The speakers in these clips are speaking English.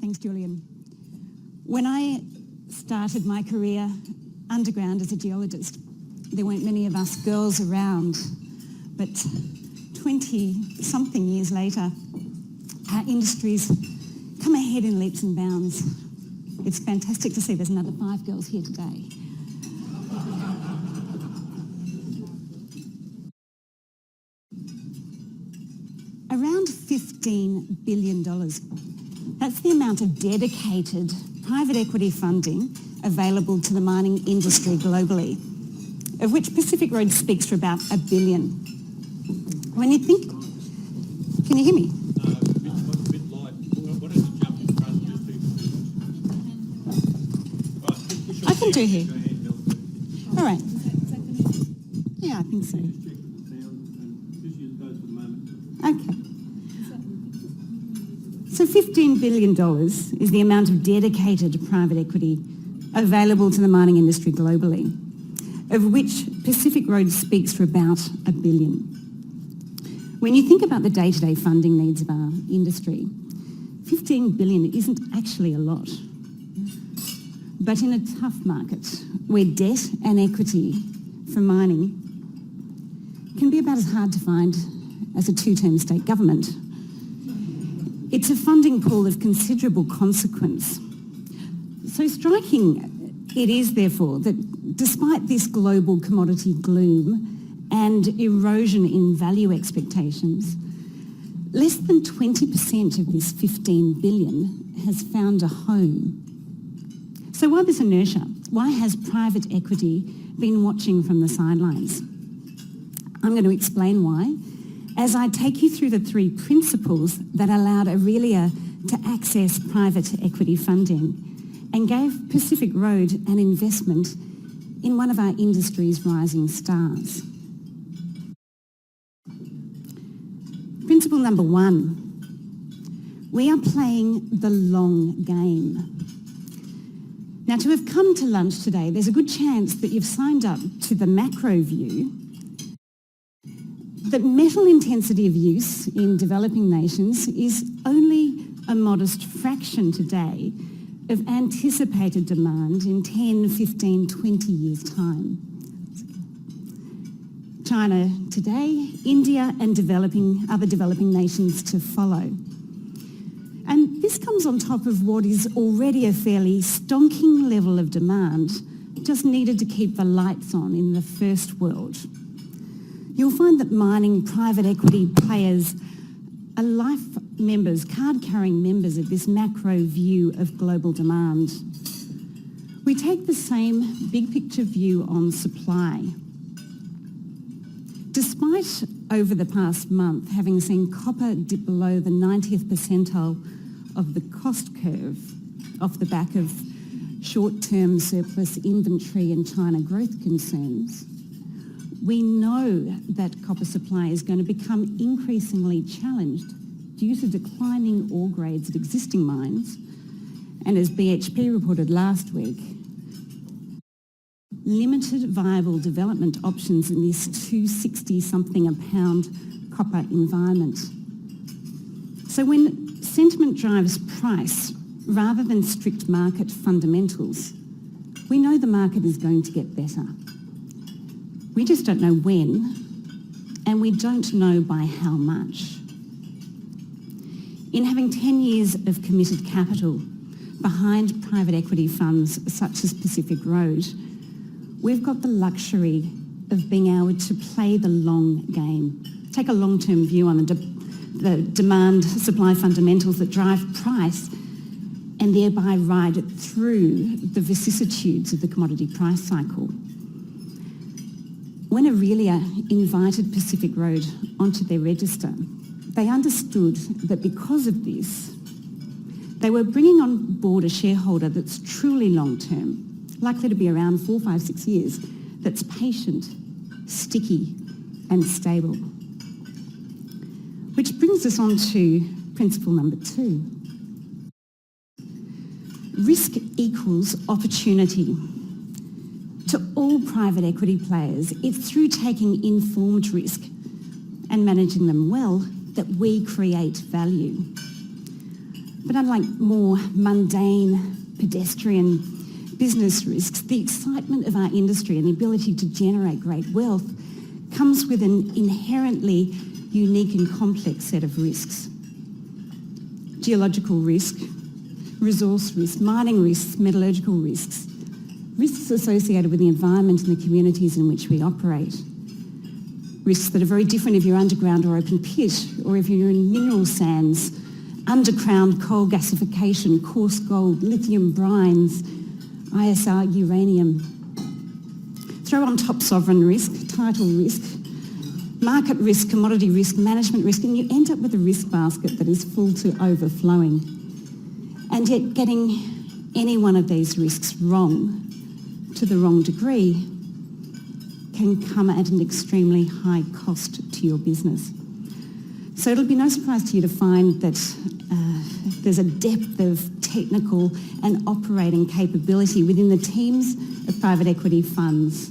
Thanks, Julian. When I started my career underground as a geologist, there weren't many of us girls around, but 20-something years later, our industries come ahead in leaps and bounds. It's fantastic to see there's another 5 girls here today. Around $15 billion. That's the amount of dedicated private equity funding available to the mining industry globally, of which Pacific Road speaks for about $1 billion. When you think... Can you hear me? No, it's a bit light. Why don't you jump in front of these people? I can do here. All right. Yeah, I think so. Okay. So $15 billion is the amount of dedicated private equity available to the mining industry globally, of which Pacific Road speaks for about $1 billion. When you think about the day-to-day funding needs of our industry, $15 billion isn't actually a lot. But in a tough market where debt and equity for mining can be about as hard to find as a 2-term state government, it's a funding pool of considerable consequence. So striking it is, therefore, that despite this global commodity gloom and erosion in value expectations, less than 20% of this $15 billion has found a home. So why this inertia? Why has private equity been watching from the sidelines? I'm going to explain why as I take you through the 3 principles that allowed Aurelia to access private equity funding and gave Pacific Road an investment in one of our industry's rising stars. Principle number 1, we are playing the long game. Now, to have come to lunch today, there's a good chance that you've signed up to the macro view that metal intensity of use in developing nations is only a modest fraction today of anticipated demand in 10, 15, 20 years' time. China today, India and other developing nations to follow. And this comes on top of what is already a fairly stonking level of demand, just needed to keep the lights on in the first world. You'll find that mining private equity players are life members, card-carrying members of this macro view of global demand. We take the same big picture view on supply. Despite over the past month having seen copper dip below the 90th percentile of the cost curve off the back of short-term surplus inventory and China growth concerns, we know that copper supply is going to become increasingly challenged due to declining ore grades at existing mines, and as BHP reported last week, limited viable development options in this $260-something a pound copper environment. So when sentiment drives price rather than strict market fundamentals, we know the market is going to get better. We just don't know when, and we don't know by how much. In having 10 years of committed capital behind private equity funds such as Pacific Road, we've got the luxury of being able to play the long game, take a long-term view on the demand-supply fundamentals that drive price, and thereby ride it through the vicissitudes of the commodity price cycle. When Aurelia invited Pacific Road onto their register, they understood that because of this, they were bringing on board a shareholder that's truly long-term, likely to be around 4, 5, 6 years, that's patient, sticky and stable. Which brings us on to principle number 2. Risk equals opportunity. To all private equity players, it's through taking informed risk and managing them well that we create value. But unlike more mundane, pedestrian business risks, the excitement of our industry and the ability to generate great wealth comes with an inherently unique and complex set of risks. Geological risk, resource risk, mining risks, metallurgical risks, risks associated with the environment and the communities in which we operate. Risks that are very different if you're underground or open pit, or if you're in mineral sands, underground coal gasification, coarse gold, lithium brines, ISR uranium. Throw on top sovereign risk, title risk, market risk, commodity risk, management risk, and you end up with a risk basket that is full to overflowing. And yet getting any one of these risks wrong, to the wrong degree, can come at an extremely high cost to your business. So it'll be no surprise to you to find that there's a depth of technical and operating capability within the teams of private equity funds.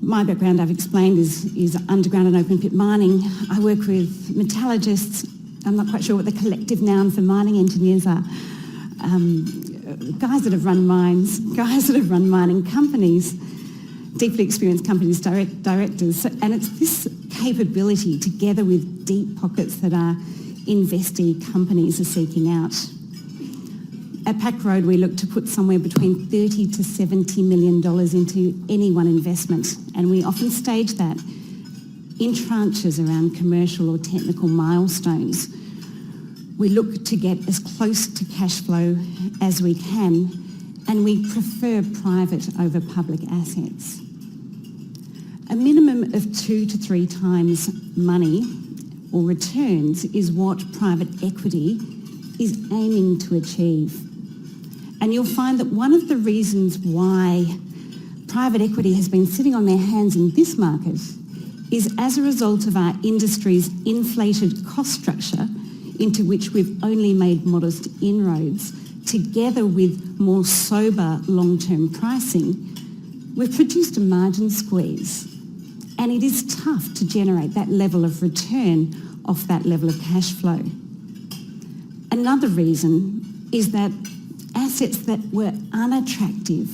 My background, I've explained, is underground and open pit mining. I work with metallurgists. I'm not quite sure what the collective noun for mining engineers are. Guys that have run mines, guys that have run mining companies, deeply experienced companies, directors. And it's this capability together with deep pockets that our investee companies are seeking out. At Pack Road, we look to put somewhere between $30 to $70 million into any one investment, and we often stage that in tranches around commercial or technical milestones. We look to get as close to cash flow as we can, and we prefer private over public assets. A minimum of 2 to 3 times money or returns is what private equity is aiming to achieve. And you'll find that one of the reasons why private equity has been sitting on their hands in this market is as a result of our industry's inflated cost structure, into which we've only made modest inroads, together with more sober long-term pricing, we've produced a margin squeeze. And it is tough to generate that level of return off that level of cash flow. Another reason is that assets that were unattractive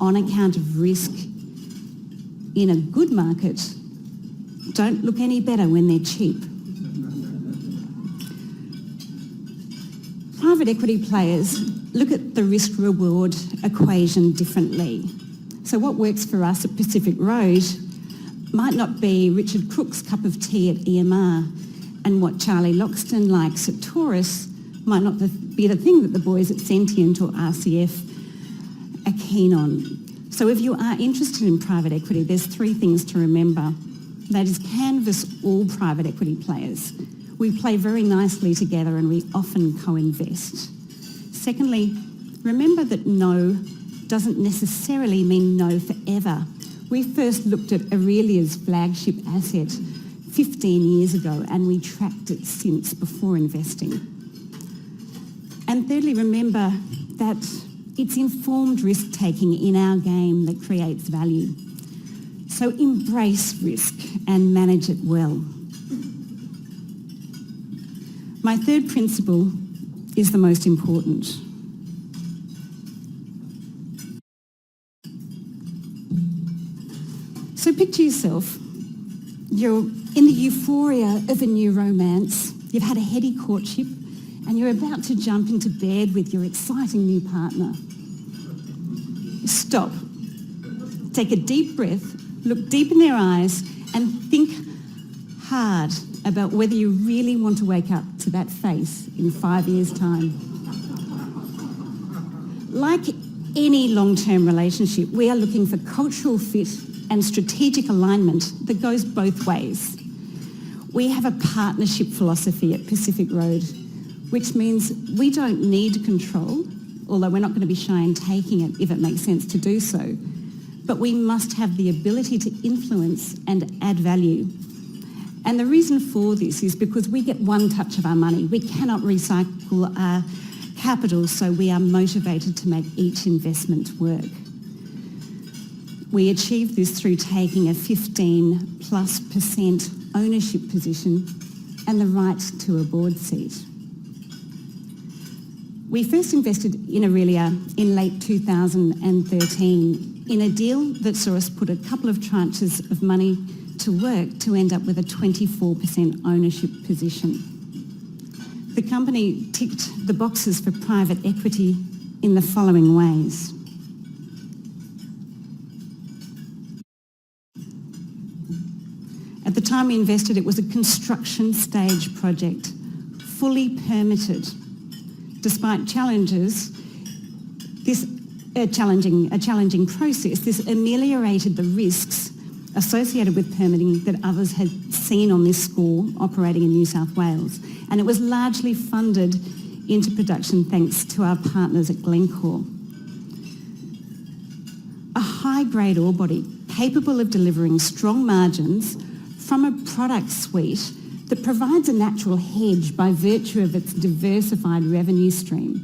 on account of risk in a good market don't look any better when they're cheap. Private equity players look at the risk-reward equation differently. So what works for us at Pacific Road might not be Richard Crook's cup of tea at EMR, and what Charlie Loxton likes at Taurus might not be the thing that the boys at Sentient or RCF are keen on. So if you are interested in private equity, there's 3 things to remember. That is, canvass all private equity players. We play very nicely together and we often co-invest. Secondly, remember that no doesn't necessarily mean no forever. We first looked at Aurelia's flagship asset 15 years ago, and we tracked it since before investing. And thirdly, remember that it's informed risk-taking in our game that creates value. So embrace risk and manage it well. My third principle is the most important. So picture yourself, you're in the euphoria of a new romance, you've had a heady courtship, and you're about to jump into bed with your exciting new partner. Stop. Take a deep breath, look deep in their eyes, and think hard about whether you really want to wake up to that face in 5 years' time. Like any long-term relationship, we are looking for cultural fit and strategic alignment that goes both ways. We have a partnership philosophy at Pacific Road, which means we don't need control, although we're not going to be shy in taking it if it makes sense to do so. But we must have the ability to influence and add value. And the reason for this is because we get one touch of our money. We cannot recycle our capital, so we are motivated to make each investment work. We achieve this through taking a 15+% ownership position and the right to a board seat. We first invested in Aurelia in late 2013 in a deal that saw us put a couple of tranches of money to work to end up with a 24% ownership position. The company ticked the boxes for private equity in the following ways. At the time we invested, it was a construction stage project, fully permitted. Despite challenges, a challenging process, this ameliorated the risks associated with permitting that others had seen on this score operating in New South Wales. And it was largely funded into production thanks to our partners at Glencore. A high-grade ore body capable of delivering strong margins from a product suite that provides a natural hedge by virtue of its diversified revenue stream,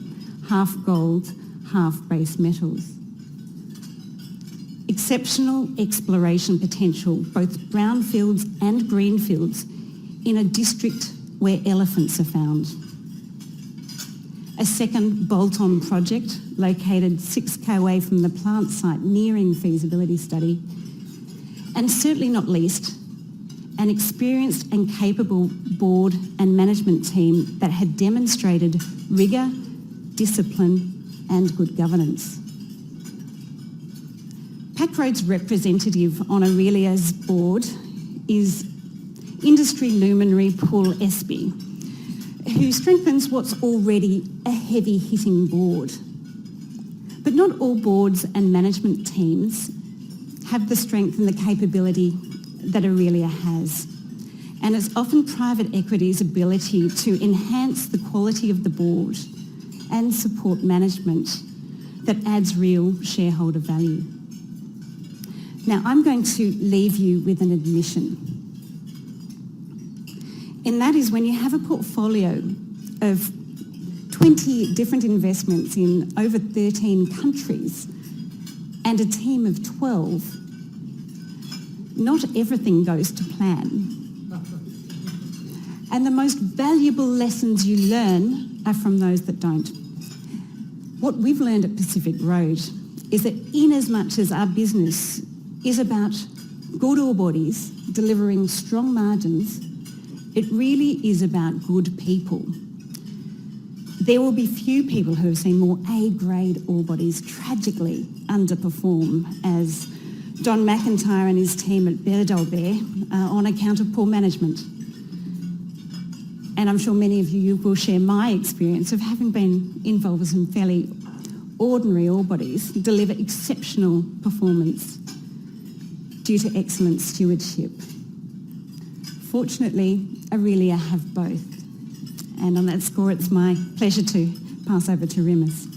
half gold, half base metals. Exceptional exploration potential, both brownfields and greenfields, in a district where elephants are found. A second bolt-on project located 6k away from the plant site, nearing feasibility study. And certainly not least, an experienced and capable board and management team that had demonstrated rigour, discipline and good governance. PacRoad's representative on Aurelia's board is industry luminary Paul Espy, who strengthens what's already a heavy-hitting board. But not all boards and management teams have the strength and the capability that Aurelia has. And it's often private equity's ability to enhance the quality of the board and support management that adds real shareholder value. Now, I'm going to leave you with an admission. And that is when you have a portfolio of 20 different investments in over 13 countries and a team of 12, not everything goes to plan. And the most valuable lessons you learn are from those that don't. What we've learned at Pacific Road is that in as much as our business is about good ore bodies delivering strong margins, it really is about good people. There will be few people who have seen more A-grade ore bodies tragically underperform as Don McIntyre and his team at Berdelbeer on account of poor management. And I'm sure many of you will share my experience of having been involved with some fairly ordinary ore bodies deliver exceptional performance due to excellent stewardship. Fortunately, Aurelia have both. And on that score, it's my pleasure to pass over to Rimas.